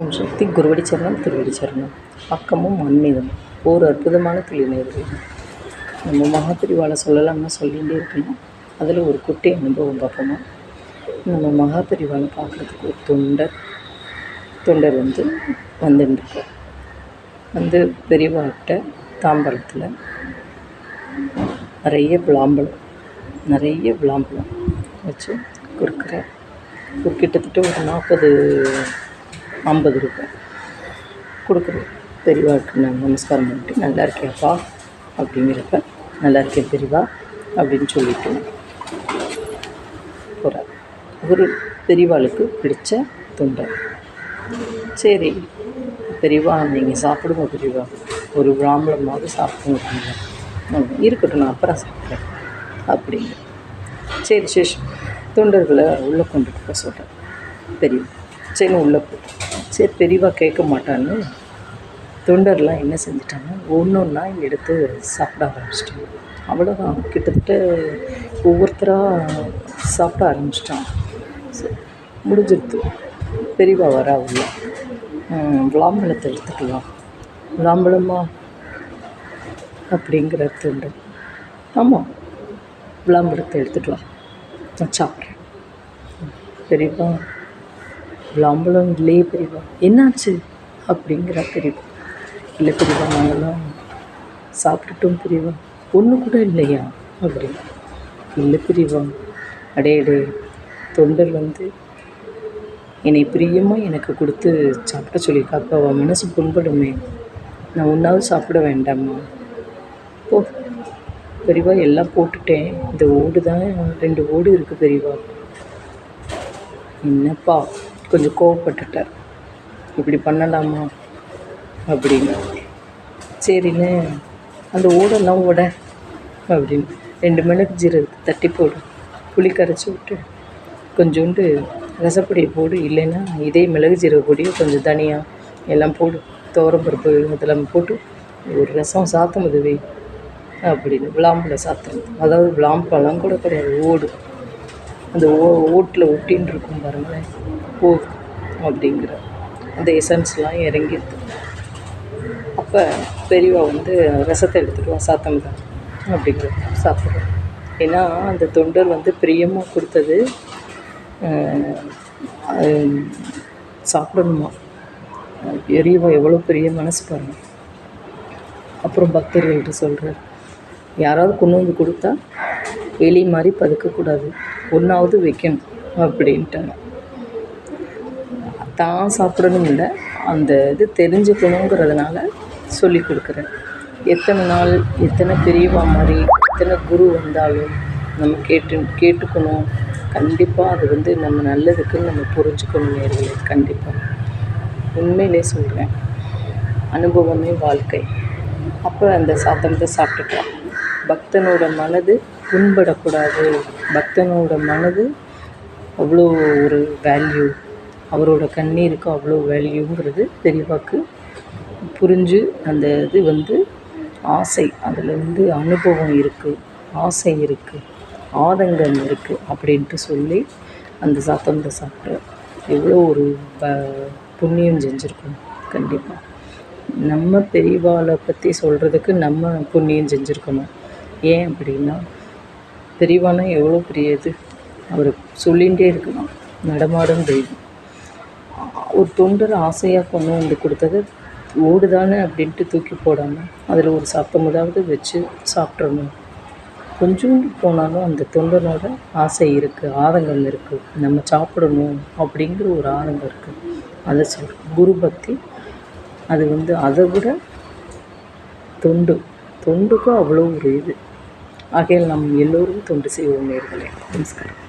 ஓம் சக்தி குருவடி சரணம் திருவடி சரணம். பக்கமும் ஆன்மீகம் ஒரு அற்புதமான நேயர்களே. நம்ம மகாபிரிவாளை சொல்லலாம்னா சொல்லிகிட்டே இருக்கணும். அதில் ஒரு குட்டி அனுபவம் பார்ப்போமா. நம்ம மகாபிரிவாளை பார்க்குறதுக்கு ஒரு தொண்டர் வந்துட்டுருக்கார். பெரியவாட்ட தாம்பரத்தில் நிறைய விளாம்பழம் வச்சு கொடுக்குறார். கிட்டத்தட்ட ஒரு 40-50 ரூபாய் கொடுக்குறேன். பெரியவாவுக்கு நான் நமஸ்காரம் பண்ணிட்டு, நல்லா இருக்கியாப்பா அப்படிங்கிறப்ப, நல்லா இருக்கேன் பெரியவா அப்படின்னு சொல்லிட்டு போகிறார். ஒரு பெரியவாளுக்கு பிடிச்ச தொண்டர். சரி பெரியவா, நீங்கள் சாப்பிடுங்க பெரியவா, ஒரு பிராமணமாவது சாப்பிடுங்க பெரியவா. இருக்கட்டும், நான் அப்புறம் சாப்பிட்றேன் அப்படிங்க. சரி சேஷம் தொண்டர்களை உள்ளே கொண்டுட்டு போக சொல்கிறேன் பெரியவா. சரின்னு உள்ளே போட்டு, சரி பெரியவா கேட்க மாட்டான்னு தொண்டர்லாம் என்ன செஞ்சிட்டாங்க, ஒன்றா எடுத்து சாப்பிட ஆரம்பிச்சிட்டாங்க. அவ்வளோதான், கிட்டத்தட்ட ஒவ்வொருத்தராக சாப்பிட ஆரம்பிச்சிட்டாங்க. சரி முடிஞ்சிருது. பெரியவா வர உள்ள விளாம்பழத்தை எடுத்துக்கலாம். விளாம்பழமா அப்படிங்கிற தொண்டர், ஆமாம் விளாம்பழத்தை எடுத்துக்கலாம், நான் சாப்பிட்றேன். பெரியவா விளாம்பழம் இல்லையே பெரியவா, என்னாச்சு அப்படிங்கிற பெரியவா. இல்லை பெரியவா, நாங்கள்லாம் சாப்பிட்டுட்டோம் பெரியவா, ஒன்று கூட இல்லையா அப்படின்னு. இல்லை பெரியவா, அடே தொண்டர் என்னை பிரியமாக எனக்கு கொடுத்து சாப்பிட சொல்லியிருக்கா. அப்போ அவன் மனசு புண்படுமே, நான் ஒன்றாவது சாப்பிட வேண்டாமா? போ பெரியவா, எல்லாம் போட்டுட்டேன், இந்த ஓடு தான் 2 ஓடு இருக்குது பெரியவா. என்னப்பா கொஞ்சம் கோவப்பட்டுட்டார், இப்படி பண்ணலாமா அப்படின்னு. சரின்னு அந்த ஓடெல்லாம் அப்படின்னு 2 மிளகு ஜீரகத்தை தட்டி போடு, புளி கரைச்சி விட்டு கொஞ்சோண்டு ரசப்பொடியை போடு, இல்லைன்னா இதே மிளகு ஜீரக பொடியை கொஞ்சம் தனியாக எல்லாம் போடு, துவரம்பருப்பு அதெல்லாம் போட்டு ஒரு ரசம் சாத்தம் வை அப்படின்னு. விளாம்பழம் சாத்தம், அதாவது விளாம்பழம் கூட கிடையாது, ஓடு. அந்த ஓட்டில் ஒட்டின்னு இருக்கும் பாருங்களேன், போதும் அப்படிங்கிற அந்த எசன்ஸ்லாம் இறங்கிடுது. அப்போ பெரியவா ரசத்தை எடுத்துகிட்டு வா, சாத்தம் தான் அப்படிங்கிற சாப்பிட்றோம். ஏன்னா அந்த தொண்டர் பிரியமாக கொடுத்தது சாப்பிடணுமா. பெரியவா எவ்வளோ பெரிய மனசு பாருங்கள். அப்புறம் பக்தர்கள்ட்ட சொல்கிறார், யாராவது கொண்டு கொடுத்தா எலி மாதிரி பதுக்கக்கூடாது, ஒன்றாவது வைக்கணும் அப்படின்ட்டாங்க. தான் சாப்பிடணும் இல்லை, அந்த இது தெரிஞ்சுக்கணுங்கிறதுனால சொல்லி கொடுக்குறேன். எத்தனை நாள் எத்தனை பெரியவா மாதிரி எத்தனை குரு வந்தாலும் நம்ம கேட்டுக்கணும். கண்டிப்பாக அது நம்ம நல்லதுக்குன்னு நம்ம புரிஞ்சுக்கணும் நேர்களே. கண்டிப்பாக உண்மையிலே சொல்கிறேன், அனுபவமே வாழ்க்கை. அப்போ அந்த சாத்தனத்தை சாப்பிட்டுக்கலாம். பக்தனோட மனது புண்படக்கூடாது, பக்தனோட மனது அவ்வளோ ஒரு வேல்யூ, அவரோட கண்ணீருக்கு அவ்வளோ வேல்யூங்கிறது பெரியவாக்கு புரிஞ்சு, அந்த இது ஆசை, அதில் அனுபவம் இருக்குது, ஆசை இருக்குது, ஆதங்கம் இருக்குது அப்படின்ட்டு சொல்லி அந்த சாத்தனத்தை சாப்பிட்டு எவ்வளோ ஒரு புண்ணியம் செஞ்சுருக்கணும். கண்டிப்பாக நம்ம பெரியவாளை பற்றி சொல்கிறதுக்கு நம்ம புண்ணியம் செஞ்சுருக்கணும். ஏன் அப்படின்னா, பெரியவானா எவ்வளோ பெரிய இது, அவர் சொல்லிகிட்டே இருக்கலாம், நடமாடும் தெய்வம். ஒரு தொண்டர் ஆசையாக கொண்டு கொடுத்தது ஓடுதானே அப்படின்ட்டு தூக்கி போடாமல் அதில் ஒரு சாப்பிட்டமுதாவது வச்சு சாப்பிட்றணும். கொஞ்சம் போனாலும் அந்த தொண்டனோட ஆசை இருக்குது, ஆதங்கம் இருக்குது, நம்ம சாப்பிடணும் அப்படிங்கிற ஒரு ஆதங்கம் இருக்குது. அதை சொல்கிறோம். குரு பக்தி அது அதை விட தொண்டுக்கும் அவ்வளோ ஒரு இது. ஆகையால் நாம் எல்லோரும் தொண்டு செய்வோம் நேயர்களே. நமஸ்காரம்.